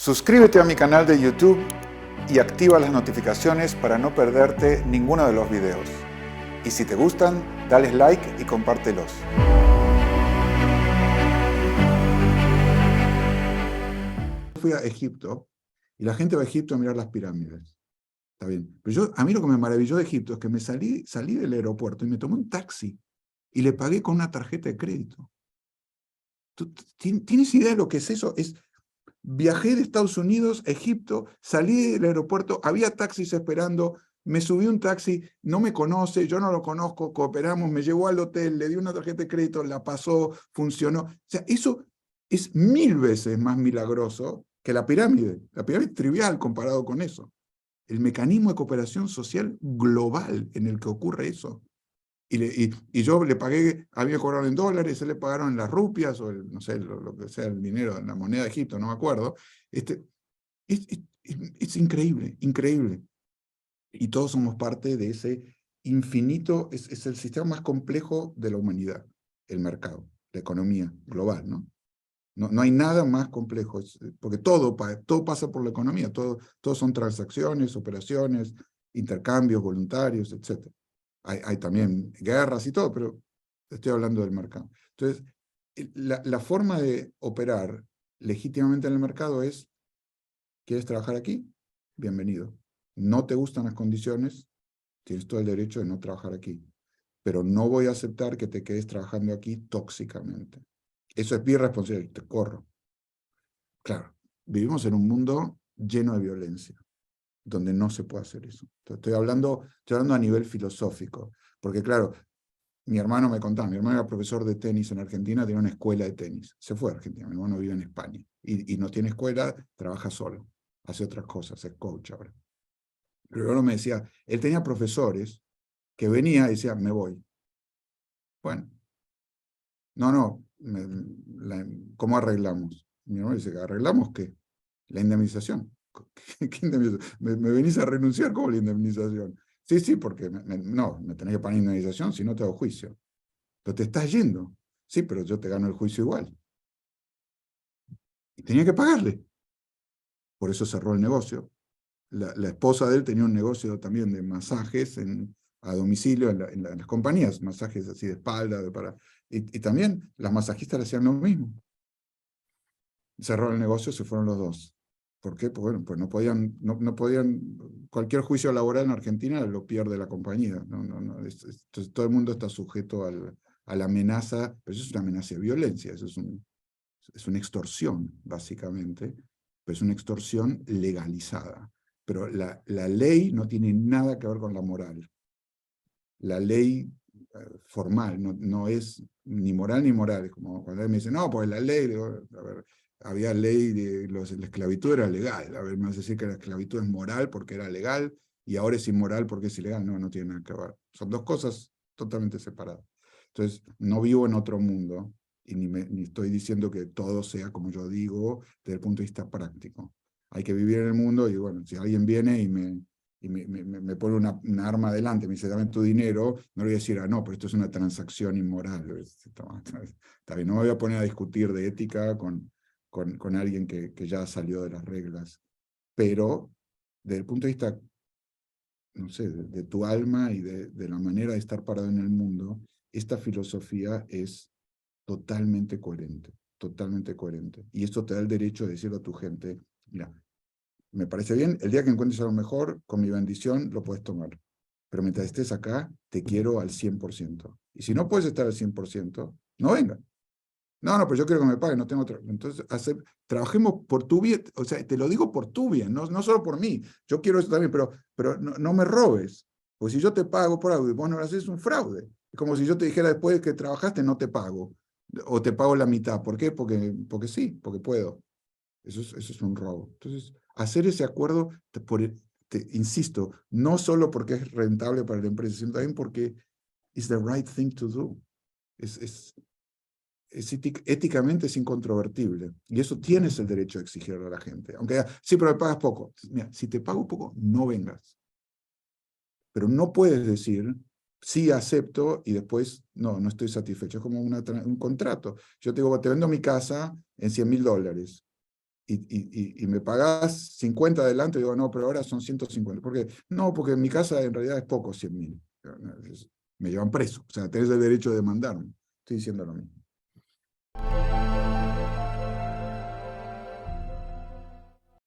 Suscríbete a mi canal de YouTube y activa las notificaciones para no perderte ninguno de los videos. Y si te gustan, dale like y compártelos. Fui a Egipto y la gente va a Egipto a mirar las pirámides. Está bien. Pero a mí lo que me maravilló de Egipto es que me salí del aeropuerto y me tomé un taxi y le pagué con una tarjeta de crédito. ¿Tú tienes idea de lo que es eso? Viajé de Estados Unidos a Egipto, salí del aeropuerto, había taxis esperando, me subí un taxi, no me conoce, yo no lo conozco, cooperamos, me llevó al hotel, le di una tarjeta de crédito, la pasó, funcionó. O sea, eso es 1000 veces más milagroso que la pirámide. La pirámide es trivial comparado con eso. El mecanismo de cooperación social global en el que ocurre eso. Y yo le pagué, había cobrado en dólares, él le pagaron en las rupias, o no sé, lo que sea el dinero, la moneda de Egipto, no me acuerdo. Es increíble, increíble. Y todos somos parte de ese infinito, es el sistema más complejo de la humanidad, el mercado, la economía global, ¿no? No hay nada más complejo, porque todo pasa por la economía, todo son transacciones, operaciones, intercambios voluntarios, etc. Hay también guerras y todo, pero estoy hablando del mercado. Entonces, la forma de operar legítimamente en el mercado es, ¿quieres trabajar aquí? Bienvenido. ¿No te gustan las condiciones? Tienes todo el derecho de no trabajar aquí. Pero no voy a aceptar que te quedes trabajando aquí tóxicamente. Eso es mi responsabilidad, te corro. Claro, vivimos en un mundo lleno de violencia, donde no se puede hacer eso. Estoy hablando a nivel filosófico, porque claro, mi hermano me contaba, mi hermano era profesor de tenis en Argentina, tenía una escuela de tenis, se fue a Argentina, mi hermano vive en España, y no tiene escuela, trabaja solo, hace otras cosas, es coach ahora. Pero luego me decía, él tenía profesores que venía y decía, me voy. Bueno, no, ¿cómo arreglamos? Mi hermano dice, ¿arreglamos qué? La indemnización. ¿Qué indemnización? ¿Me venís a renunciar como la indemnización? Sí, porque no, me tenés que pagar indemnización, si no te hago juicio. Pero te estás yendo. Sí, pero yo te gano el juicio igual. Y tenía que pagarle. Por eso cerró el negocio. La esposa de él tenía un negocio también de masajes a domicilio en las compañías, masajes así de espalda, y también las masajistas le hacían lo mismo. Cerró el negocio, se fueron los dos. ¿Por qué? Pues bueno, pues no podían, cualquier juicio laboral en Argentina lo pierde la compañía. Entonces todo el mundo está sujeto a la amenaza, pero eso es una amenaza de violencia, eso es una extorsión, básicamente, pero es una extorsión legalizada. Pero la ley no tiene nada que ver con la moral. La ley formal no es ni moral ni moral. Es como cuando me dicen, no, pues la ley, digo, a ver, había ley de la esclavitud era legal. A ver, me vas a decir que la esclavitud es moral porque era legal y ahora es inmoral porque es ilegal. No tiene nada que ver. Son dos cosas totalmente separadas. Entonces, no vivo en otro mundo y ni estoy diciendo que todo sea como yo digo desde el punto de vista práctico. Hay que vivir en el mundo y bueno, si alguien viene y me pone una arma adelante, me dice, dame tu dinero, no le voy a decir, no, pero esto es una transacción inmoral. Está bien, no me voy a poner a discutir de ética con alguien que ya salió de las reglas. Pero, desde el punto de vista, no sé, de tu alma y de la manera de estar parado en el mundo, esta filosofía es totalmente coherente, totalmente coherente. Y esto te da el derecho de decirle a tu gente, mira, me parece bien, el día que encuentres algo mejor, con mi bendición, lo puedes tomar. Pero mientras estés acá, te quiero al 100%. Y si no puedes estar al 100%, no venga. No, pero yo quiero que me paguen, no tengo otra. Entonces, trabajemos por tu bien, o sea, te lo digo por tu bien, no solo por mí. Yo quiero eso también, pero no me robes. Porque si yo te pago por algo y vos no lo haces, es un fraude. Es como si yo te dijera después que trabajaste, no te pago. O te pago la mitad. ¿Por qué? Porque sí, porque puedo. Eso es un robo. Entonces, hacer ese acuerdo, insisto, no solo porque es rentable para la empresa, sino también porque es the right thing to do. Éticamente es incontrovertible. Y eso tienes el derecho a exigirlo a la gente. Aunque sí, pero me pagas poco. Mira, si te pago poco, no vengas. Pero no puedes decir, sí acepto y después no estoy satisfecho. Es como un contrato. Yo te digo, te vendo mi casa en $100.000. y me pagás 50 adelante, digo, no, pero ahora son 150. ¿Por qué? No, porque en mi casa en realidad es poco 100.000. Me llevan preso. O sea, tenés el derecho de demandarme. Estoy diciendo lo mismo.